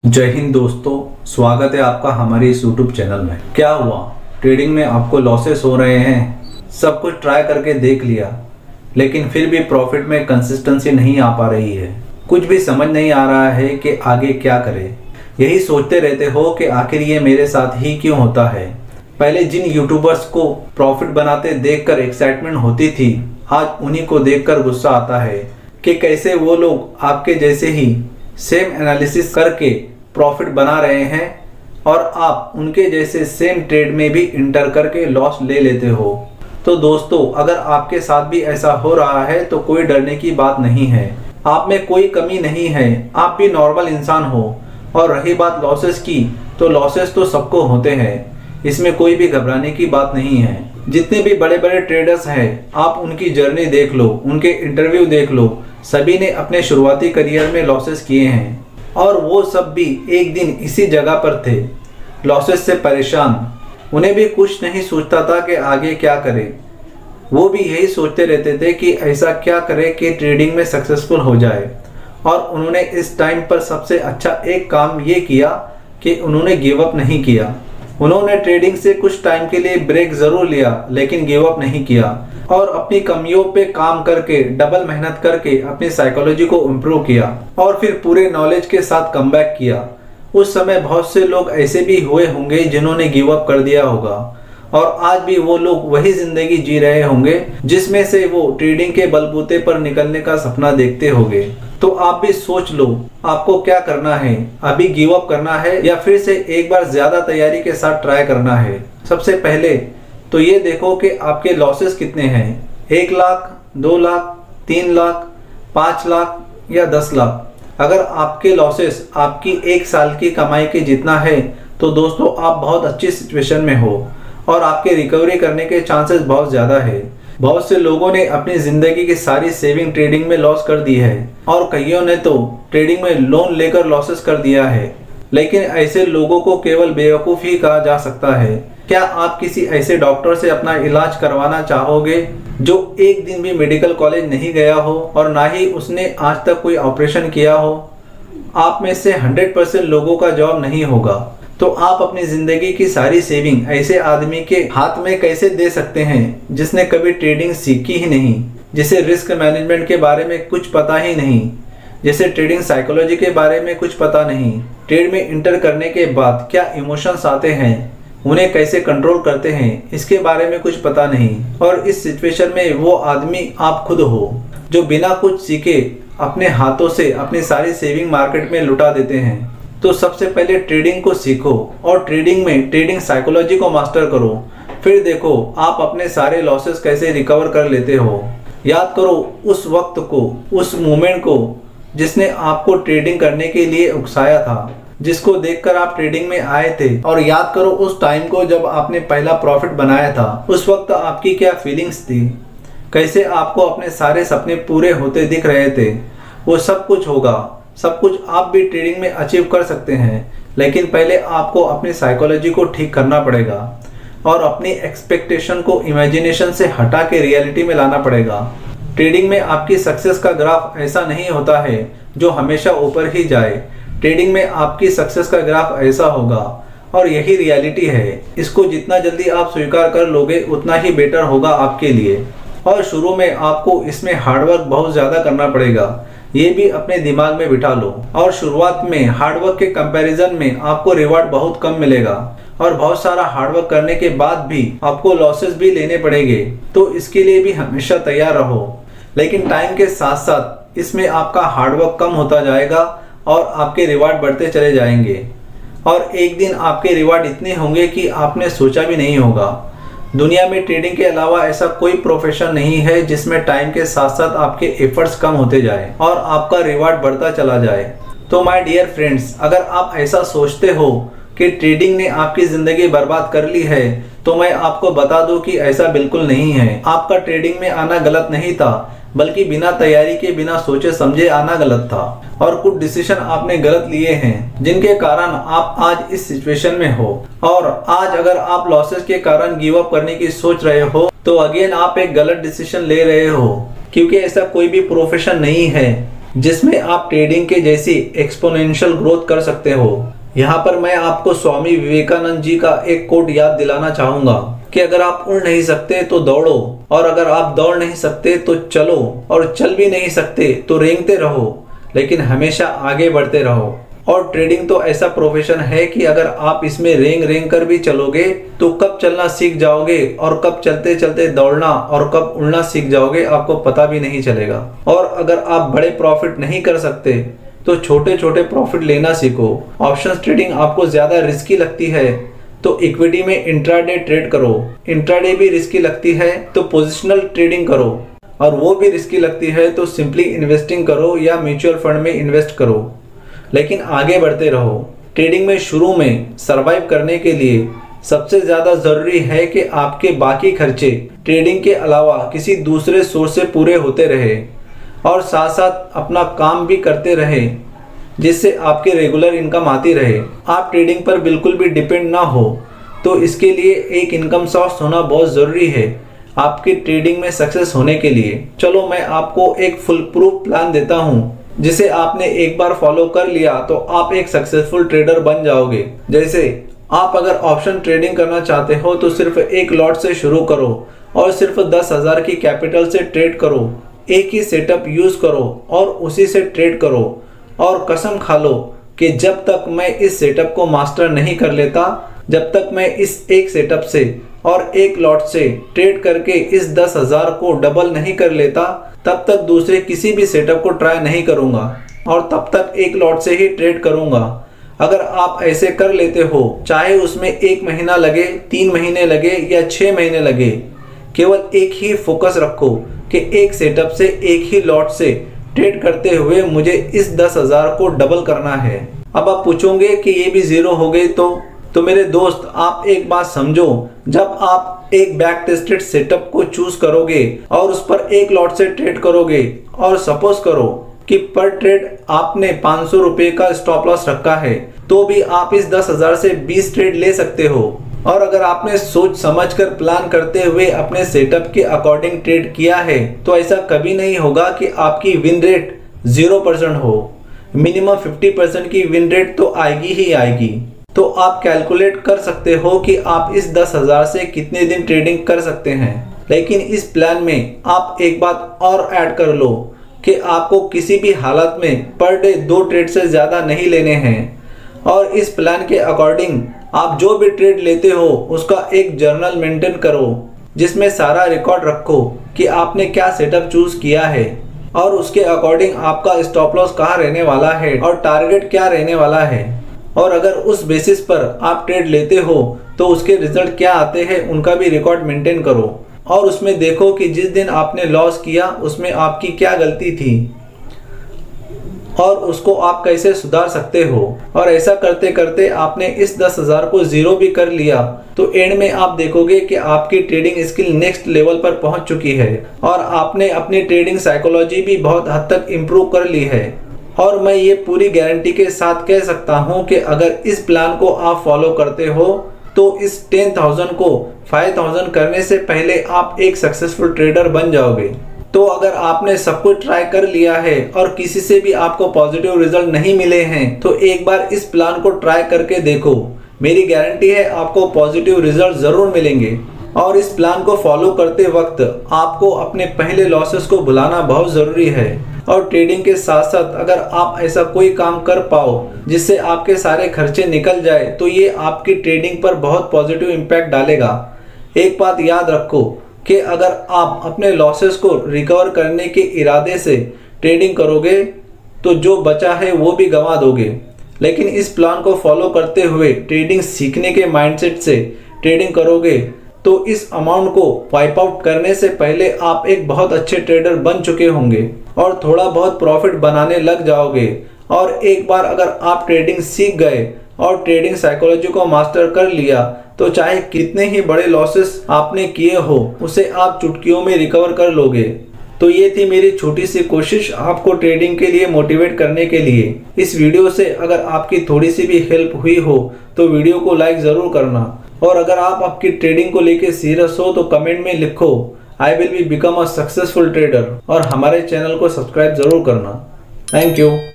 जय हिंद दोस्तों, स्वागत है आपका हमारे इस यूट्यूब चैनल में। क्या हुआ, ट्रेडिंग में आपको लॉसेस हो रहे हैं? सब कुछ ट्राई करके देख लिया, लेकिन फिर भी प्रॉफिट में कंसिस्टेंसी नहीं आ पा रही है। कुछ भी समझ नहीं आ रहा है कि आगे क्या करें। यही सोचते रहते हो कि आखिर ये मेरे साथ ही क्यों होता है। पहले जिन यूट्यूबर्स को प्रॉफिट बनाते देखकर एक्साइटमेंट होती थी, आज उन्हीं को देखकर गुस्सा आता है कि कैसे वो लोग आपके जैसे ही सेम एनालिसिस करके प्रॉफिट बना रहे हैं और आप उनके जैसे सेम ट्रेड में भी इंटर करके लॉस ले लेते हो। तो दोस्तों, अगर आपके साथ भी ऐसा हो रहा है तो कोई डरने की बात नहीं है। आप में कोई कमी नहीं है, आप भी नॉर्मल इंसान हो। और रही बात लॉसेस की, तो लॉसेस तो सबको होते हैं, इसमें कोई भी घबराने की बात नहीं है। जितने भी बड़े बड़े ट्रेडर्स हैं, आप उनकी जर्नी देख लो, उनके इंटरव्यू देख लो, सभी ने अपने शुरुआती करियर में लॉसेस किए हैं और वो सब भी एक दिन इसी जगह पर थे, लॉसेस से परेशान। उन्हें भी कुछ नहीं सोचता था कि आगे क्या करें। वो भी यही सोचते रहते थे कि ऐसा क्या करें कि ट्रेडिंग में सक्सेसफुल हो जाए। और उन्होंने इस टाइम पर सबसे अच्छा एक काम ये किया कि उन्होंने गिव अप नहीं किया। उन्होंने ट्रेडिंग से कुछ टाइम के लिए ब्रेक जरूर लिया, लेकिन गिव अप नहीं किया और अपनी कमियों पे काम करके डबल मेहनत करके अपनी साइकोलॉजी को इम्प्रूव किया और फिर पूरे नॉलेज के साथ कमबैक किया। उस समय बहुत से लोग ऐसे भी हुए होंगे जिन्होंने गिव अप कर दिया होगा और आज भी वो लोग वही जिंदगी जी रहे होंगे जिसमें से वो ट्रेडिंग के बलबूते पर निकलने का सपना देखते होंगे। तो आप भी सोच लो, आपको क्या करना है? अभी गिव अप करना है या फिर से एक बार ज्यादा तैयारी के साथ ट्राई करना है? सबसे पहले तो ये देखो कि आपके लॉसेस कितने हैं। 1 लाख, 2 लाख, 3 लाख, 5 लाख या 10 लाख। अगर आपके लॉसेस आपकी 1 साल की कमाई के जितना है तो दोस्तों आप बहुत अच्छी सिचुएशन में हो और आपके रिकवरी करने के चांसेस बहुत ज़्यादा है। बहुत से लोगों ने अपनी ज़िंदगी की सारी सेविंग ट्रेडिंग में लॉस कर दी है और कईयों ने तो ट्रेडिंग में लोन लेकर लॉसेस कर दिया है। लेकिन ऐसे लोगों को केवल बेवकूफ़ ही कहा जा सकता है। क्या आप किसी ऐसे डॉक्टर से अपना इलाज करवाना चाहोगे जो एक दिन भी मेडिकल कॉलेज नहीं गया हो और ना ही उसने आज तक कोई ऑपरेशन किया हो? आप में से 100% लोगों का जवाब नहीं होगा। तो आप अपनी जिंदगी की सारी सेविंग ऐसे आदमी के हाथ में कैसे दे सकते हैं जिसने कभी ट्रेडिंग सीखी ही नहीं, जिसे रिस्क मैनेजमेंट के बारे में कुछ पता ही नहीं, जिसे ट्रेडिंग साइकोलॉजी के बारे में कुछ पता नहीं, ट्रेड में इंटर करने के बाद क्या इमोशंस आते हैं, उन्हें कैसे कंट्रोल करते हैं, इसके बारे में कुछ पता नहीं। और इस सिचुएशन में वो आदमी आप खुद हो जो बिना कुछ सीखे अपने हाथों से अपनी सारी सेविंग मार्केट में लुटा देते हैं। तो सबसे पहले ट्रेडिंग को सीखो और ट्रेडिंग में ट्रेडिंग साइकोलॉजी को मास्टर करो। फिर देखो आप अपने सारे लॉसेस कैसे रिकवर कर लेते हो। याद करो उस वक्त को, उस मोमेंट को जिसने आपको ट्रेडिंग करने के लिए उकसाया था, जिसको देखकर आप ट्रेडिंग में आए थे। और याद करो उस टाइम को जब आपने पहला प्रॉफिट बनाया था। उस वक्त आपकी क्या फीलिंग्स थी, कैसे आपको अपने सारे सपने पूरे होते दिख रहे थे। वो सब कुछ होगा, सब कुछ आप भी ट्रेडिंग में अचीव कर सकते हैं, लेकिन पहले आपको अपनी साइकोलॉजी को ठीक करना पड़ेगा और अपनी एक्सपेक्टेशन को इमेजिनेशन से हटा के रियलिटी में लाना पड़ेगा। ट्रेडिंग में आपकी सक्सेस का ग्राफ ऐसा नहीं होता है जो हमेशा ऊपर ही जाए। ट्रेडिंग में आपकी सक्सेस का ग्राफ ऐसा होगा और यही रियलिटी है। इसको जितना जल्दी आप स्वीकार कर लोगे उतना ही बेटर होगा आपके लिए। और शुरू में आपको इसमें हार्डवर्क बहुत ज़्यादा करना पड़ेगा, ये भी अपने दिमाग में बिठा लो। और शुरुआत में हार्डवर्क के कंपैरिजन में आपको रिवार्ड बहुत कम मिलेगा और बहुत सारा हार्डवर्क करने के बाद भी आपको लॉसेस भी लेने पड़ेंगे। तो इसके लिए भी हमेशा तैयार रहो। लेकिन टाइम के साथ साथ इसमें आपका हार्डवर्क कम होता जाएगा और आपके रिवार्ड बढ़ते चले जाएंगे और एक दिन आपके रिवार्ड इतने होंगे कि आपने सोचा भी नहीं होगा। दुनिया में ट्रेडिंग के अलावा ऐसा कोई प्रोफेशन नहीं है जिसमें टाइम के साथ साथ आपके एफर्ट्स कम होते जाए और आपका रिवार्ड बढ़ता चला जाए। तो माय डियर फ्रेंड्स, अगर आप ऐसा सोचते हो कि ट्रेडिंग ने आपकी ज़िंदगी बर्बाद कर ली है, तो मैं आपको बता दूं कि ऐसा बिल्कुल नहीं है। आपका ट्रेडिंग में आना गलत नहीं था, बल्कि बिना तैयारी के, बिना सोचे समझे आना गलत था और कुछ डिसीजन आपने गलत लिए हैं जिनके कारण आप आज इस सिचुएशन में हो। और आज अगर आप लॉसेस के कारण गिव अप करने की सोच रहे हो तो अगेन आप एक गलत डिसीजन ले रहे हो, क्योंकि ऐसा कोई भी प्रोफेशन नहीं है जिसमें आप ट्रेडिंग के जैसी एक्सपोनेंशियल ग्रोथ कर सकते हो। यहाँ पर मैं आपको स्वामी विवेकानंद जी का एक कोट याद दिलाना चाहूंगा कि अगर आप उड़ नहीं सकते तो दौड़ो, और अगर आप दौड़ नहीं सकते तो चलो, और चल भी नहीं सकते तो रेंगते रहो, लेकिन हमेशा आगे बढ़ते रहो। और ट्रेडिंग तो ऐसा प्रोफेशन है कि अगर आप इसमें रेंग कर भी चलोगे तो कब चलना सीख जाओगे और कब चलते चलते दौड़ना और कब उड़ना सीख जाओगे आपको पता भी नहीं चलेगा। और अगर आप बड़े प्रॉफिट नहीं कर सकते तो छोटे छोटे प्रॉफिट लेना सीखो। ऑप्शंस ट्रेडिंग आपको ज्यादा रिस्की लगती है तो इक्विटी में इंट्राडे ट्रेड करो। इंट्राडे भी रिस्की लगती है तो पोजिशनल ट्रेडिंग करो, और वो भी रिस्की लगती है तो सिंपली इन्वेस्टिंग करो या म्यूचुअल फंड में इन्वेस्ट करो, लेकिन आगे बढ़ते रहो। ट्रेडिंग में शुरू में सरवाइव करने के लिए सबसे ज्यादा जरूरी है कि आपके बाकी खर्चे ट्रेडिंग के अलावा किसी दूसरे सोर्स से पूरे होते रहे, और साथ साथ अपना काम भी करते रहे जिससे आपके रेगुलर इनकम आती रहे। आप ट्रेडिंग पर बिल्कुल भी डिपेंड ना हो, तो इसके लिए एक इनकम सोर्स होना बहुत ज़रूरी है आपकी ट्रेडिंग में सक्सेस होने के लिए। चलो मैं आपको एक फुल प्रूफ प्लान देता हूँ, जिसे आपने एक बार फॉलो कर लिया तो आप एक सक्सेसफुल ट्रेडर बन जाओगे। जैसे आप अगर ऑप्शन ट्रेडिंग करना चाहते हो तो सिर्फ एक लॉट से शुरू करो और सिर्फ 10,000 की कैपिटल से ट्रेड करो। एक ही सेटअप यूज करो और उसी से ट्रेड करो, और कसम खा लो कि जब तक मैं इस सेटअप को मास्टर नहीं कर लेता, जब तक मैं इस एक सेटअप से और एक लॉट से ट्रेड करके इस 10,000 को डबल नहीं कर लेता, तब तक दूसरे किसी भी सेटअप को ट्राई नहीं करूंगा और तब तक एक लॉट से ही ट्रेड करूंगा। अगर आप ऐसे कर लेते हो, चाहे उसमें 1 महीना लगे, 3 महीने लगे या 6 महीने लगे, केवल एक ही फोकस रखो कि एक सेटअप से एक ही लॉट से ट्रेड करते हुए मुझे इस 10,000 को डबल करना है। अब आप पूछोगे कि ये भी जीरो हो गई तो मेरे दोस्त आप एक बात समझो, जब आप एक बैक टेस्टेड सेटअप को चूज करोगे और उस पर एक लॉट से ट्रेड करोगे, और सपोज करो कि पर ट्रेड आपने 500 रुपए का स्टॉप लॉस रखा है, तो भी आप इस 10,000 से 20 ट्रेड ले सकते हो। और अगर आपने सोच समझकर प्लान करते हुए अपने सेटअप के अकॉर्डिंग ट्रेड किया है तो ऐसा कभी नहीं होगा कि आपकी विन रेट 0% हो। मिनिमम 50% की विन रेट तो आएगी ही आएगी। तो आप कैलकुलेट कर सकते हो कि आप इस 10,000 से कितने दिन ट्रेडिंग कर सकते हैं। लेकिन इस प्लान में आप एक बात और ऐड कर लो कि आपको किसी भी हालत में पर डे 2 ट्रेड से ज़्यादा नहीं लेने हैं, और इस प्लान के अकॉर्डिंग आप जो भी ट्रेड लेते हो उसका एक जर्नल मेंटेन करो, जिसमें सारा रिकॉर्ड रखो कि आपने क्या सेटअप चूज किया है और उसके अकॉर्डिंग आपका स्टॉप लॉस कहाँ रहने वाला है और टारगेट क्या रहने वाला है। और अगर उस बेसिस पर आप ट्रेड लेते हो तो उसके रिजल्ट क्या आते हैं उनका भी रिकॉर्ड मेंटेन करो, और उसमें देखो कि जिस दिन आपने लॉस किया उसमें आपकी क्या गलती थी और उसको आप कैसे सुधार सकते हो। और ऐसा करते करते आपने इस 10,000 को जीरो भी कर लिया तो एंड में आप देखोगे कि आपकी ट्रेडिंग स्किल नेक्स्ट लेवल पर पहुंच चुकी है और आपने अपनी ट्रेडिंग साइकोलॉजी भी बहुत हद तक इम्प्रूव कर ली है। और मैं ये पूरी गारंटी के साथ कह सकता हूँ कि अगर इस प्लान को आप फॉलो करते हो तो इस 10,000 को 5,000 करने से पहले आप एक सक्सेसफुल ट्रेडर बन जाओगे। तो अगर आपने सब कुछ ट्राई कर लिया है और किसी से भी आपको पॉजिटिव रिजल्ट नहीं मिले हैं तो एक बार इस प्लान को ट्राई करके देखो। मेरी गारंटी है आपको पॉजिटिव रिजल्ट जरूर मिलेंगे। और इस प्लान को फॉलो करते वक्त आपको अपने पहले लॉसेस को भुलाना बहुत ज़रूरी है। और ट्रेडिंग के साथ साथ अगर आप ऐसा कोई काम कर पाओ जिससे आपके सारे खर्चे निकल जाए तो ये आपकी ट्रेडिंग पर बहुत पॉजिटिव इम्पैक्ट डालेगा। एक बात याद रखो कि अगर आप अपने लॉसेस को रिकवर करने के इरादे से ट्रेडिंग करोगे तो जो बचा है वो भी गंवा दोगे, लेकिन इस प्लान को फॉलो करते हुए ट्रेडिंग सीखने के माइंडसेट से ट्रेडिंग करोगे तो इस अमाउंट को वाइप आउट करने से पहले आप एक बहुत अच्छे ट्रेडर बन चुके होंगे और थोड़ा बहुत प्रॉफिट बनाने लग जाओगे। और एक बार अगर आप ट्रेडिंग सीख गए और ट्रेडिंग साइकोलॉजी को मास्टर कर लिया तो चाहे कितने ही बड़े लॉसेस आपने किए हो उसे आप चुटकियों में रिकवर कर लोगे। तो ये थी मेरी छोटी सी कोशिश आपको ट्रेडिंग के लिए मोटिवेट करने के लिए। इस वीडियो से अगर आपकी थोड़ी सी भी हेल्प हुई हो तो वीडियो को लाइक ज़रूर करना, और अगर आप आपकी ट्रेडिंग को लेके सीरियस हो तो कमेंट में लिखो I will be become a successful trader, और हमारे चैनल को सब्सक्राइब ज़रूर करना। Thank you.